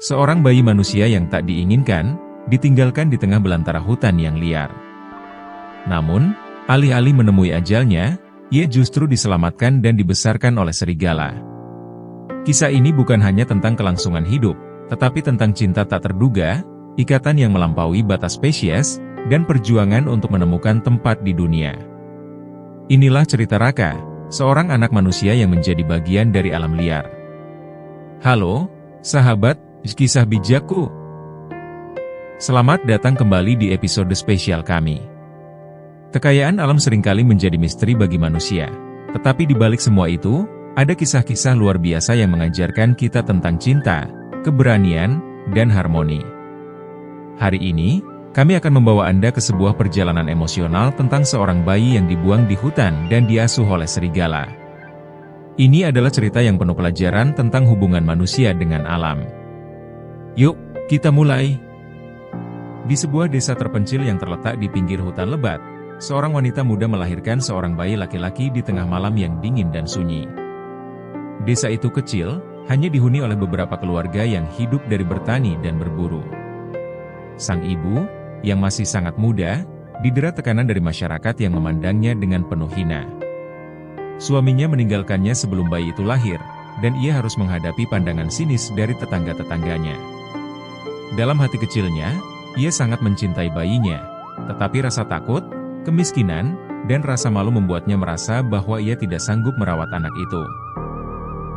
Seorang bayi manusia yang tak diinginkan, ditinggalkan di tengah belantara hutan yang liar. Namun, alih-alih menemui ajalnya, ia justru diselamatkan dan dibesarkan oleh serigala. Kisah ini bukan hanya tentang kelangsungan hidup, tetapi tentang cinta tak terduga, ikatan yang melampaui batas spesies, dan perjuangan untuk menemukan tempat di dunia. Inilah cerita Raka, seorang anak manusia yang menjadi bagian dari alam liar. Halo, sahabat, kisah bijakku. Selamat datang kembali di episode spesial kami. Kekayaan alam seringkali menjadi misteri bagi manusia. Tetapi di balik semua itu, ada kisah-kisah luar biasa yang mengajarkan kita tentang cinta, keberanian, dan harmoni. Hari ini, kami akan membawa Anda ke sebuah perjalanan emosional tentang seorang bayi yang dibuang di hutan dan diasuh oleh serigala. Ini adalah cerita yang penuh pelajaran tentang hubungan manusia dengan alam. Yuk, kita mulai. Di sebuah desa terpencil yang terletak di pinggir hutan lebat, seorang wanita muda melahirkan seorang bayi laki-laki di tengah malam yang dingin dan sunyi. Desa itu kecil, hanya dihuni oleh beberapa keluarga yang hidup dari bertani dan berburu. Sang ibu, yang masih sangat muda, didera tekanan dari masyarakat yang memandangnya dengan penuh hina. Suaminya meninggalkannya sebelum bayi itu lahir, dan ia harus menghadapi pandangan sinis dari tetangga-tetangganya. Dalam hati kecilnya, ia sangat mencintai bayinya, tetapi rasa takut, kemiskinan, dan rasa malu membuatnya merasa bahwa ia tidak sanggup merawat anak itu.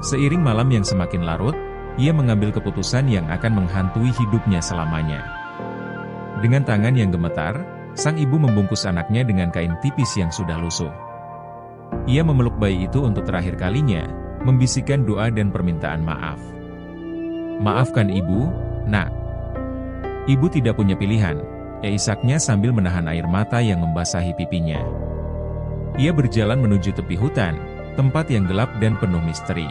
Seiring malam yang semakin larut, ia mengambil keputusan yang akan menghantui hidupnya selamanya. Dengan tangan yang gemetar, sang ibu membungkus anaknya dengan kain tipis yang sudah lusuh. Ia memeluk bayi itu untuk terakhir kalinya, membisikkan doa dan permintaan maaf. "Maafkan ibu, nak." Ibu tidak punya pilihan, isaknya sambil menahan air mata yang membasahi pipinya. Ia berjalan menuju tepi hutan, tempat yang gelap dan penuh misteri.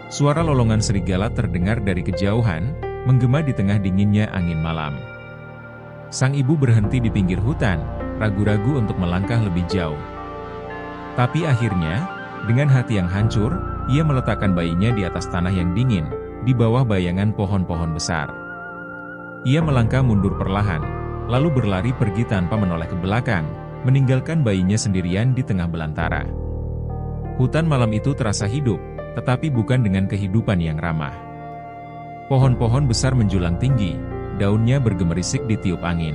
Suara lolongan serigala terdengar dari kejauhan, menggema di tengah dinginnya angin malam. Sang ibu berhenti di pinggir hutan, ragu-ragu untuk melangkah lebih jauh. Tapi akhirnya, dengan hati yang hancur, ia meletakkan bayinya di atas tanah yang dingin, di bawah bayangan pohon-pohon besar. Ia melangkah mundur perlahan, lalu berlari pergi tanpa menoleh ke belakang, meninggalkan bayinya sendirian di tengah belantara. Hutan malam itu terasa hidup, tetapi bukan dengan kehidupan yang ramah. Pohon-pohon besar menjulang tinggi, daunnya bergemerisik ditiup angin.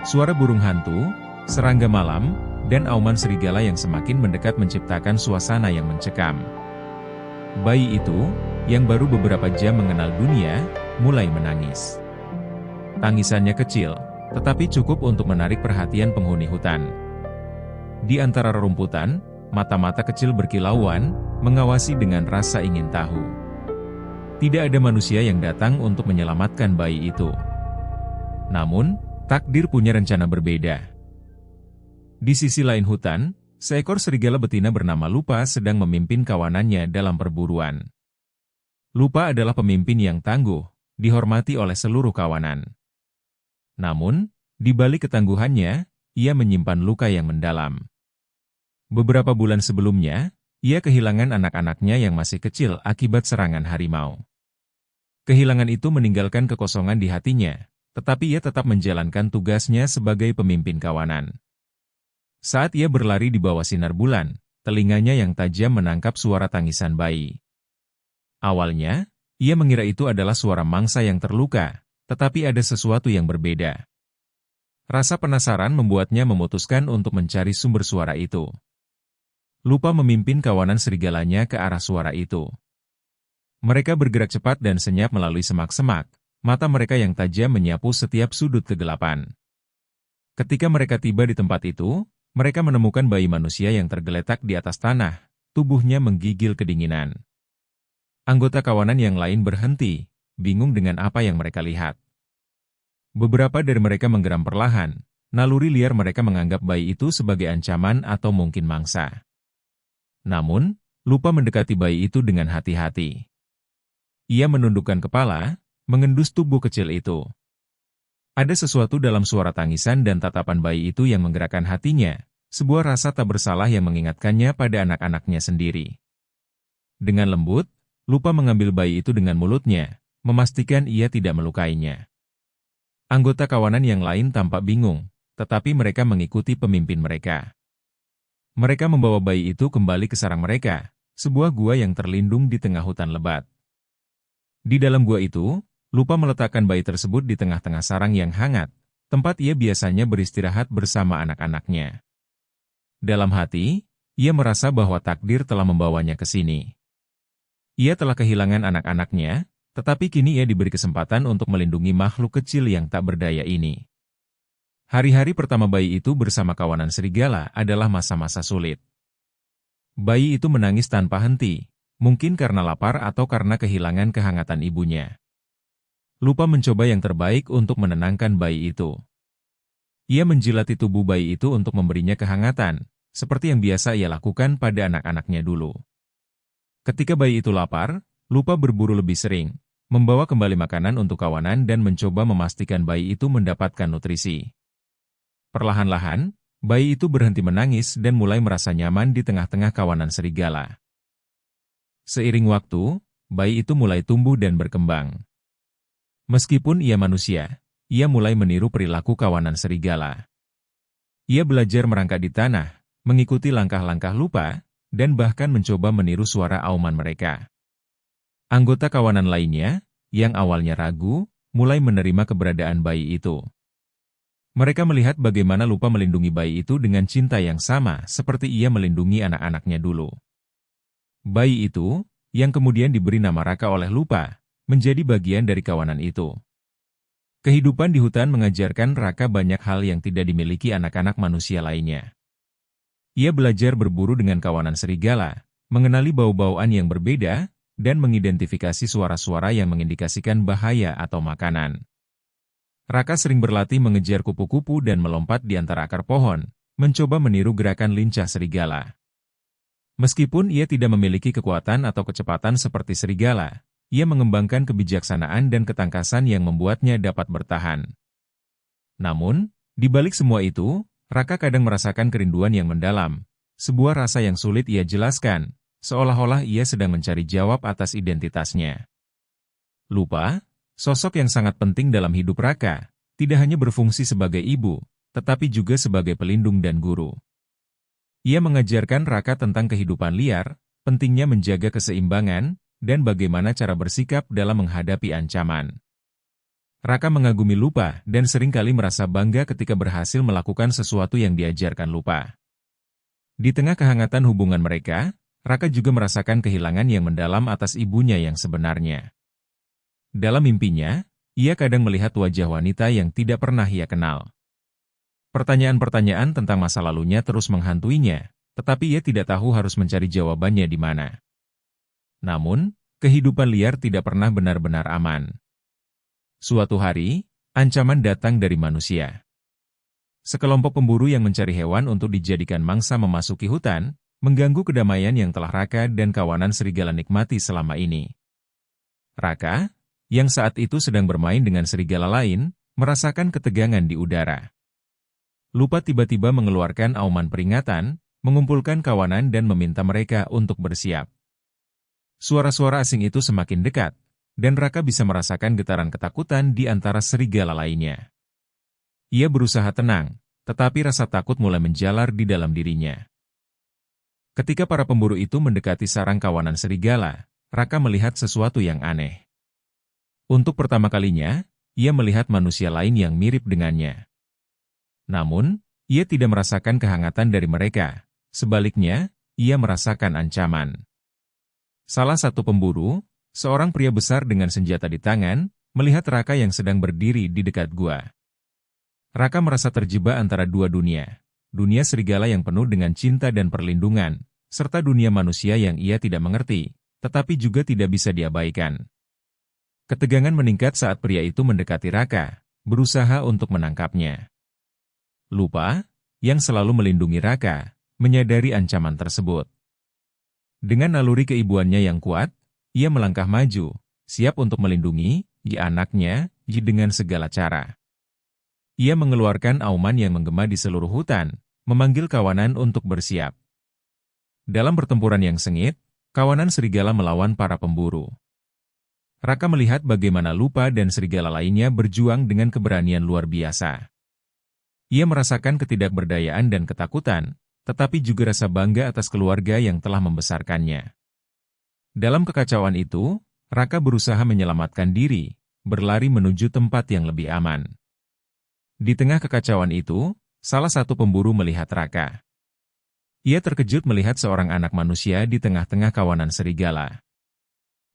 Suara burung hantu, serangga malam, dan auman serigala yang semakin mendekat menciptakan suasana yang mencekam. Bayi itu, yang baru beberapa jam mengenal dunia, mulai menangis. Tangisannya kecil, tetapi cukup untuk menarik perhatian penghuni hutan. Di antara rerumputan, mata-mata kecil berkilauan, mengawasi dengan rasa ingin tahu. Tidak ada manusia yang datang untuk menyelamatkan bayi itu. Namun, takdir punya rencana berbeda. Di sisi lain hutan, seekor serigala betina bernama Lupa sedang memimpin kawanannya dalam perburuan. Lupa adalah pemimpin yang tangguh, dihormati oleh seluruh kawanan. Namun, di balik ketangguhannya, ia menyimpan luka yang mendalam. Beberapa bulan sebelumnya, ia kehilangan anak-anaknya yang masih kecil akibat serangan harimau. Kehilangan itu meninggalkan kekosongan di hatinya, tetapi ia tetap menjalankan tugasnya sebagai pemimpin kawanan. Saat ia berlari di bawah sinar bulan, telinganya yang tajam menangkap suara tangisan bayi. Awalnya, ia mengira itu adalah suara mangsa yang terluka, tetapi ada sesuatu yang berbeda. Rasa penasaran membuatnya memutuskan untuk mencari sumber suara itu. Lupa memimpin kawanan serigalanya ke arah suara itu. Mereka bergerak cepat dan senyap melalui semak-semak, mata mereka yang tajam menyapu setiap sudut kegelapan. Ketika mereka tiba di tempat itu, mereka menemukan bayi manusia yang tergeletak di atas tanah, tubuhnya menggigil kedinginan. Anggota kawanan yang lain berhenti, bingung dengan apa yang mereka lihat. Beberapa dari mereka menggeram perlahan, naluri liar mereka menganggap bayi itu sebagai ancaman atau mungkin mangsa. Namun, Lupa mendekati bayi itu dengan hati-hati. Ia menundukkan kepala, mengendus tubuh kecil itu. Ada sesuatu dalam suara tangisan dan tatapan bayi itu yang menggerakkan hatinya, sebuah rasa tak bersalah yang mengingatkannya pada anak-anaknya sendiri. Dengan lembut, Lupa mengambil bayi itu dengan mulutnya, memastikan ia tidak melukainya. Anggota kawanan yang lain tampak bingung, tetapi mereka mengikuti pemimpin mereka. Mereka membawa bayi itu kembali ke sarang mereka, sebuah gua yang terlindung di tengah hutan lebat. Di dalam gua itu, Lupa meletakkan bayi tersebut di tengah-tengah sarang yang hangat, tempat ia biasanya beristirahat bersama anak-anaknya. Dalam hati, ia merasa bahwa takdir telah membawanya ke sini. Ia telah kehilangan anak-anaknya, tetapi kini ia diberi kesempatan untuk melindungi makhluk kecil yang tak berdaya ini. Hari-hari pertama bayi itu bersama kawanan serigala adalah masa-masa sulit. Bayi itu menangis tanpa henti, mungkin karena lapar atau karena kehilangan kehangatan ibunya. Lupa mencoba yang terbaik untuk menenangkan bayi itu. Ia menjilati tubuh bayi itu untuk memberinya kehangatan, seperti yang biasa ia lakukan pada anak-anaknya dulu. Ketika bayi itu lapar, Lupa berburu lebih sering, membawa kembali makanan untuk kawanan dan mencoba memastikan bayi itu mendapatkan nutrisi. Perlahan-lahan, bayi itu berhenti menangis dan mulai merasa nyaman di tengah-tengah kawanan serigala. Seiring waktu, bayi itu mulai tumbuh dan berkembang. Meskipun ia manusia, ia mulai meniru perilaku kawanan serigala. Ia belajar merangkak di tanah, mengikuti langkah-langkah Lupa, dan bahkan mencoba meniru suara auman mereka. Anggota kawanan lainnya, yang awalnya ragu, mulai menerima keberadaan bayi itu. Mereka melihat bagaimana Lupa melindungi bayi itu dengan cinta yang sama seperti ia melindungi anak-anaknya dulu. Bayi itu, yang kemudian diberi nama Raka oleh Lupa, menjadi bagian dari kawanan itu. Kehidupan di hutan mengajarkan Raka banyak hal yang tidak dimiliki anak-anak manusia lainnya. Ia belajar berburu dengan kawanan serigala, mengenali bau-bauan yang berbeda, dan mengidentifikasi suara-suara yang mengindikasikan bahaya atau makanan. Raka sering berlatih mengejar kupu-kupu dan melompat di antara akar pohon, mencoba meniru gerakan lincah serigala. Meskipun ia tidak memiliki kekuatan atau kecepatan seperti serigala, ia mengembangkan kebijaksanaan dan ketangkasan yang membuatnya dapat bertahan. Namun, di balik semua itu, Raka kadang merasakan kerinduan yang mendalam, sebuah rasa yang sulit ia jelaskan, seolah-olah ia sedang mencari jawab atas identitasnya. Lupa, sosok yang sangat penting dalam hidup Raka, tidak hanya berfungsi sebagai ibu, tetapi juga sebagai pelindung dan guru. Ia mengajarkan Raka tentang kehidupan liar, pentingnya menjaga keseimbangan, dan bagaimana cara bersikap dalam menghadapi ancaman. Raka mengagumi Lupa dan seringkali merasa bangga ketika berhasil melakukan sesuatu yang diajarkan Lupa. Di tengah kehangatan hubungan mereka, Raka juga merasakan kehilangan yang mendalam atas ibunya yang sebenarnya. Dalam mimpinya, ia kadang melihat wajah wanita yang tidak pernah ia kenal. Pertanyaan-pertanyaan tentang masa lalunya terus menghantuinya, tetapi ia tidak tahu harus mencari jawabannya di mana. Namun, kehidupan liar tidak pernah benar-benar aman. Suatu hari, ancaman datang dari manusia. Sekelompok pemburu yang mencari hewan untuk dijadikan mangsa memasuki hutan, mengganggu kedamaian yang telah Raka dan kawanan serigala nikmati selama ini. Raka, yang saat itu sedang bermain dengan serigala lain, merasakan ketegangan di udara. Lupa tiba-tiba mengeluarkan auman peringatan, mengumpulkan kawanan dan meminta mereka untuk bersiap. Suara-suara asing itu semakin dekat, dan Raka bisa merasakan getaran ketakutan di antara serigala lainnya. Ia berusaha tenang, tetapi rasa takut mulai menjalar di dalam dirinya. Ketika para pemburu itu mendekati sarang kawanan serigala, Raka melihat sesuatu yang aneh. Untuk pertama kalinya, ia melihat manusia lain yang mirip dengannya. Namun, ia tidak merasakan kehangatan dari mereka, sebaliknya, ia merasakan ancaman. Salah satu pemburu, seorang pria besar dengan senjata di tangan, melihat Raka yang sedang berdiri di dekat gua. Raka merasa terjebak antara dua dunia, dunia serigala yang penuh dengan cinta dan perlindungan, serta dunia manusia yang ia tidak mengerti, tetapi juga tidak bisa diabaikan. Ketegangan meningkat saat pria itu mendekati Raka, berusaha untuk menangkapnya. Lupa, yang selalu melindungi Raka, menyadari ancaman tersebut. Dengan naluri keibuannya yang kuat, ia melangkah maju, siap untuk melindungi anaknya dengan segala cara. Ia mengeluarkan auman yang menggema di seluruh hutan, memanggil kawanan untuk bersiap. Dalam pertempuran yang sengit, kawanan serigala melawan para pemburu. Raka melihat bagaimana Lupa dan serigala lainnya berjuang dengan keberanian luar biasa. Ia merasakan ketidakberdayaan dan ketakutan, tetapi juga rasa bangga atas keluarga yang telah membesarkannya. Dalam kekacauan itu, Raka berusaha menyelamatkan diri, berlari menuju tempat yang lebih aman. Di tengah kekacauan itu, salah satu pemburu melihat Raka. Ia terkejut melihat seorang anak manusia di tengah-tengah kawanan serigala.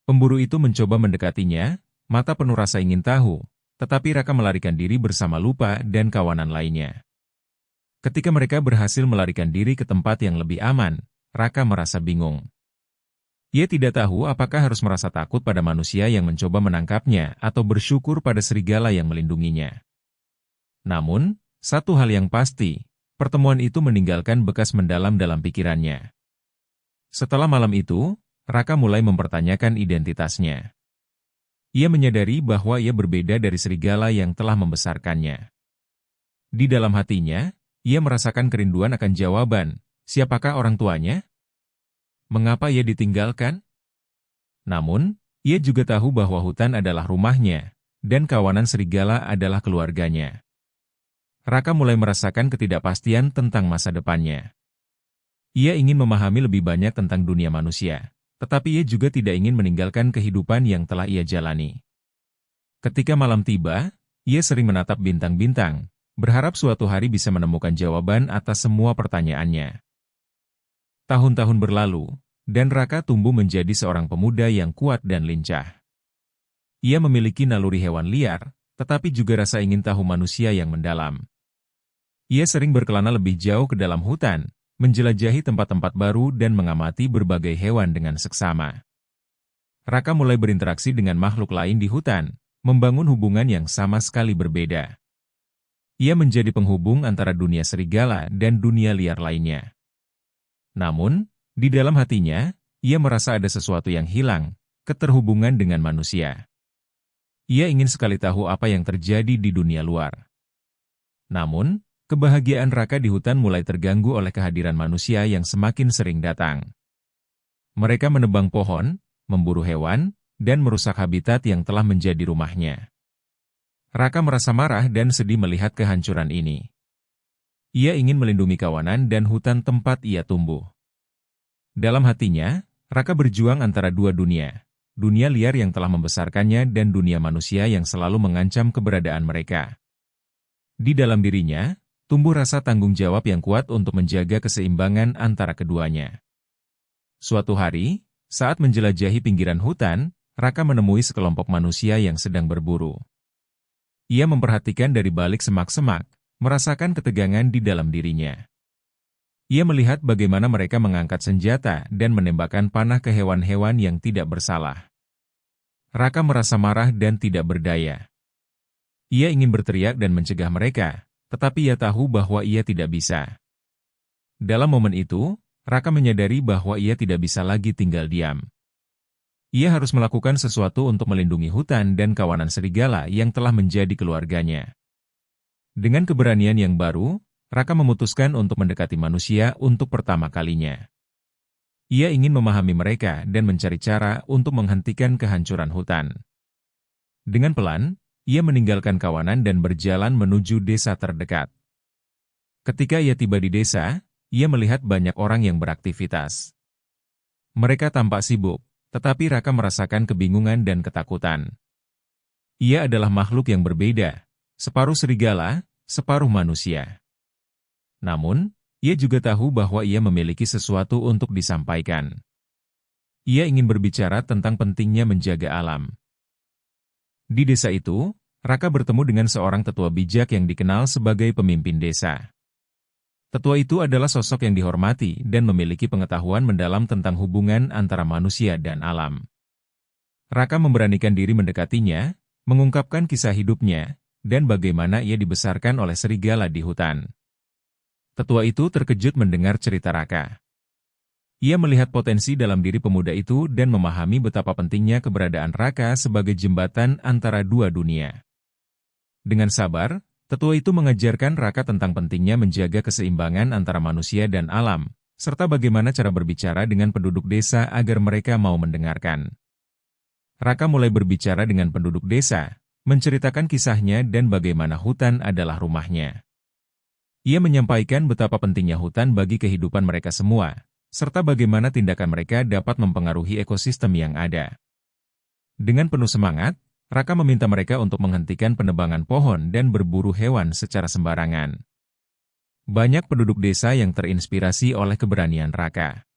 Pemburu itu mencoba mendekatinya, mata penuh rasa ingin tahu, tetapi Raka melarikan diri bersama Lupa dan kawanan lainnya. Ketika mereka berhasil melarikan diri ke tempat yang lebih aman, Raka merasa bingung. Ia tidak tahu apakah harus merasa takut pada manusia yang mencoba menangkapnya atau bersyukur pada serigala yang melindunginya. Namun, satu hal yang pasti, pertemuan itu meninggalkan bekas mendalam dalam pikirannya. Setelah malam itu, Raka mulai mempertanyakan identitasnya. Ia menyadari bahwa ia berbeda dari serigala yang telah membesarkannya. Di dalam hatinya, ia merasakan kerinduan akan jawaban, siapakah orang tuanya? Mengapa ia ditinggalkan? Namun, ia juga tahu bahwa hutan adalah rumahnya, dan kawanan serigala adalah keluarganya. Raka mulai merasakan ketidakpastian tentang masa depannya. Ia ingin memahami lebih banyak tentang dunia manusia, tetapi ia juga tidak ingin meninggalkan kehidupan yang telah ia jalani. Ketika malam tiba, ia sering menatap bintang-bintang, berharap suatu hari bisa menemukan jawaban atas semua pertanyaannya. Tahun-tahun berlalu, dan Raka tumbuh menjadi seorang pemuda yang kuat dan lincah. Ia memiliki naluri hewan liar, tetapi juga rasa ingin tahu manusia yang mendalam. Ia sering berkelana lebih jauh ke dalam hutan, menjelajahi tempat-tempat baru dan mengamati berbagai hewan dengan seksama. Raka mulai berinteraksi dengan makhluk lain di hutan, membangun hubungan yang sama sekali berbeda. Ia menjadi penghubung antara dunia serigala dan dunia liar lainnya. Namun, di dalam hatinya, ia merasa ada sesuatu yang hilang, keterhubungan dengan manusia. Ia ingin sekali tahu apa yang terjadi di dunia luar. Namun, kebahagiaan Raka di hutan mulai terganggu oleh kehadiran manusia yang semakin sering datang. Mereka menebang pohon, memburu hewan, dan merusak habitat yang telah menjadi rumahnya. Raka merasa marah dan sedih melihat kehancuran ini. Ia ingin melindungi kawanan dan hutan tempat ia tumbuh. Dalam hatinya, Raka berjuang antara dua dunia, dunia liar yang telah membesarkannya dan dunia manusia yang selalu mengancam keberadaan mereka. Di dalam dirinya, tumbuh rasa tanggung jawab yang kuat untuk menjaga keseimbangan antara keduanya. Suatu hari, saat menjelajahi pinggiran hutan, Raka menemui sekelompok manusia yang sedang berburu. Ia memperhatikan dari balik semak-semak, merasakan ketegangan di dalam dirinya. Ia melihat bagaimana mereka mengangkat senjata dan menembakkan panah ke hewan-hewan yang tidak bersalah. Raka merasa marah dan tidak berdaya. Ia ingin berteriak dan mencegah mereka, tetapi ia tahu bahwa ia tidak bisa. Dalam momen itu, Raka menyadari bahwa ia tidak bisa lagi tinggal diam. Ia harus melakukan sesuatu untuk melindungi hutan dan kawanan serigala yang telah menjadi keluarganya. Dengan keberanian yang baru, Raka memutuskan untuk mendekati manusia untuk pertama kalinya. Ia ingin memahami mereka dan mencari cara untuk menghentikan kehancuran hutan. Dengan pelan, ia meninggalkan kawanan dan berjalan menuju desa terdekat. Ketika ia tiba di desa, ia melihat banyak orang yang beraktivitas. Mereka tampak sibuk, tetapi Raka merasakan kebingungan dan ketakutan. Ia adalah makhluk yang berbeda, separuh serigala, separuh manusia. Namun, ia juga tahu bahwa ia memiliki sesuatu untuk disampaikan. Ia ingin berbicara tentang pentingnya menjaga alam. Di desa itu, Raka bertemu dengan seorang tetua bijak yang dikenal sebagai pemimpin desa. Tetua itu adalah sosok yang dihormati dan memiliki pengetahuan mendalam tentang hubungan antara manusia dan alam. Raka memberanikan diri mendekatinya, mengungkapkan kisah hidupnya, dan bagaimana ia dibesarkan oleh serigala di hutan. Tetua itu terkejut mendengar cerita Raka. Ia melihat potensi dalam diri pemuda itu dan memahami betapa pentingnya keberadaan Raka sebagai jembatan antara dua dunia. Dengan sabar, tetua itu mengajarkan Raka tentang pentingnya menjaga keseimbangan antara manusia dan alam, serta bagaimana cara berbicara dengan penduduk desa agar mereka mau mendengarkan. Raka mulai berbicara dengan penduduk desa, menceritakan kisahnya dan bagaimana hutan adalah rumahnya. Ia menyampaikan betapa pentingnya hutan bagi kehidupan mereka semua, serta bagaimana tindakan mereka dapat mempengaruhi ekosistem yang ada. Dengan penuh semangat, Raka meminta mereka untuk menghentikan penebangan pohon dan berburu hewan secara sembarangan. Banyak penduduk desa yang terinspirasi oleh keberanian Raka.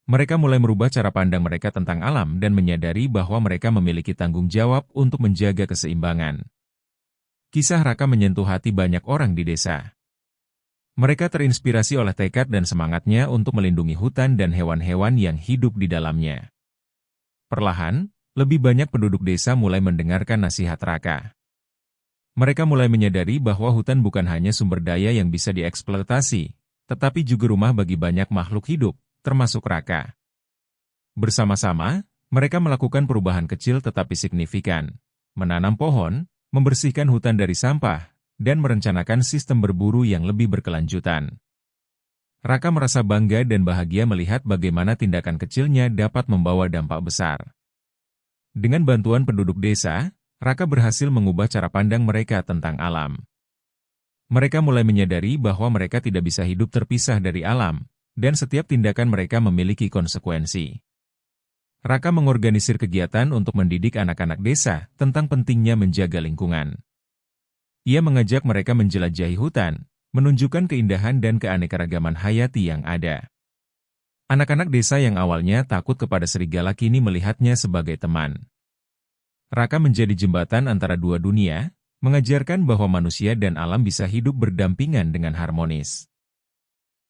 Mereka mulai merubah cara pandang mereka tentang alam dan menyadari bahwa mereka memiliki tanggung jawab untuk menjaga keseimbangan. Kisah Raka menyentuh hati banyak orang di desa. Mereka terinspirasi oleh tekad dan semangatnya untuk melindungi hutan dan hewan-hewan yang hidup di dalamnya. Perlahan, lebih banyak penduduk desa mulai mendengarkan nasihat Raka. Mereka mulai menyadari bahwa hutan bukan hanya sumber daya yang bisa dieksploitasi, tetapi juga rumah bagi banyak makhluk hidup, termasuk Raka. Bersama-sama, mereka melakukan perubahan kecil tetapi signifikan, menanam pohon, membersihkan hutan dari sampah, dan merencanakan sistem berburu yang lebih berkelanjutan. Raka merasa bangga dan bahagia melihat bagaimana tindakan kecilnya dapat membawa dampak besar. Dengan bantuan penduduk desa, Raka berhasil mengubah cara pandang mereka tentang alam. Mereka mulai menyadari bahwa mereka tidak bisa hidup terpisah dari alam, dan setiap tindakan mereka memiliki konsekuensi. Raka mengorganisir kegiatan untuk mendidik anak-anak desa tentang pentingnya menjaga lingkungan. Ia mengajak mereka menjelajahi hutan, menunjukkan keindahan dan keanekaragaman hayati yang ada. Anak-anak desa yang awalnya takut kepada serigala kini melihatnya sebagai teman. Raka menjadi jembatan antara dua dunia, mengajarkan bahwa manusia dan alam bisa hidup berdampingan dengan harmonis.